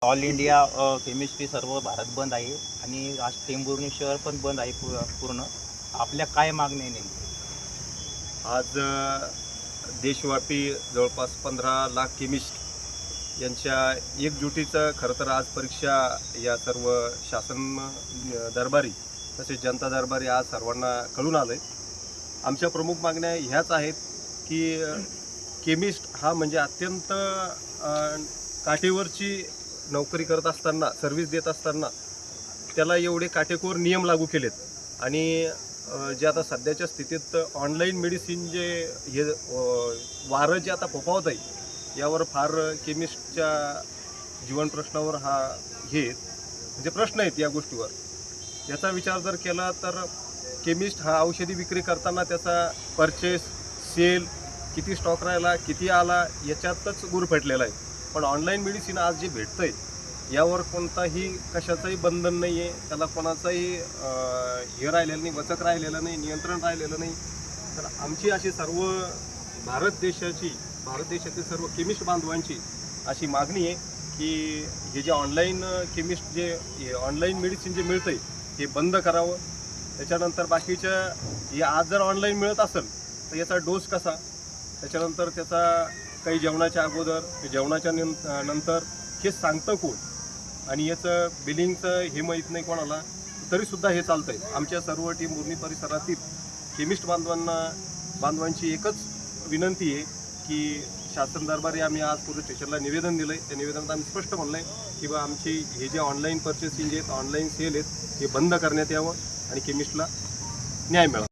All India chemistry सर्व भारत बंद आहे आणि आज टेंभुर्णी शहर पण बंद आहे पूर्ण. आपल्या काय मागण्या आहे नेमकी? आज देशव्यापी जवळपास 15 लाख केमिस्ट यांच्या एकजुटीचं खरं तर आज परीक्षा या सर्व शासन दरबारी तसेच जनता दरबारी आज सर्वांना कळून आलं आहे. आमच्या प्रमुख मागण्या ह्याच आहेत की केमिस्ट हा म्हणजे अत्यंत काठीवरची नोकरी करत असताना, सर्व्हिस देत असताना त्याला एवढे काटेकोर नियम लागू केलेत आणि जे आता सध्याच्या स्थितीत ऑनलाईन मेडिसिन जे हे वारं जे आता फोफावत आहे यावर फार केमिस्टच्या जीवन प्रश्नावर म्हणजे प्रश्न आहेत या गोष्टीवर. याचा विचार जर केला तर केमिस्ट हा औषधी विक्री करताना त्याचा परचेस, सेल, किती स्टॉक राहिला, किती आला याच्यातच गुरफटलेला आहे. पण ऑनलाईन मेडिसिन आज जे भेटतं आहे यावर कोणताही कशाचंही बंधन नाही आहे, त्याला कोणाचंही हे राहिलेलं नाही, वचक राहिलेलं नाही, नियंत्रण राहिलेलं नाही. तर आमची अशी सर्व भारत देशातील सर्व केमिस्ट बांधवांची अशी मागणी आहे की हे जे ऑनलाईन केमिस्ट जे ऑनलाईन मेडिसिन जे मिळतं आहे हे बंद करावं. त्याच्यानंतर बाकीच्या हे आज जर ऑनलाईन मिळत असेल तर याचा डोस कसा, त्याच्यानंतर त्याचा काही जेवणाच्या अगोदर, जेवणाच्या नंतर हे सांगतं कोण आणि याचं बिलिंगचं हे माहीत नाही कोणाला, तरीसुद्धा हे चालतं आहे. आमच्या सर्व टेंभुर्णी परिसरातील केमिस्ट बांधवांची एकच विनंती आहे की शासन दरबारी आम्ही आज पोलीस स्टेशनला निवेदन दिलं आहे. त्या निवेदनात आम्ही स्पष्ट म्हणलं आहे की बा आमची हे जे ऑनलाईन पर्चेसिंग आहेत, ऑनलाईन सेल आहेत हे बंद करण्यात यावं आणि केमिस्टला न्याय मिळावा.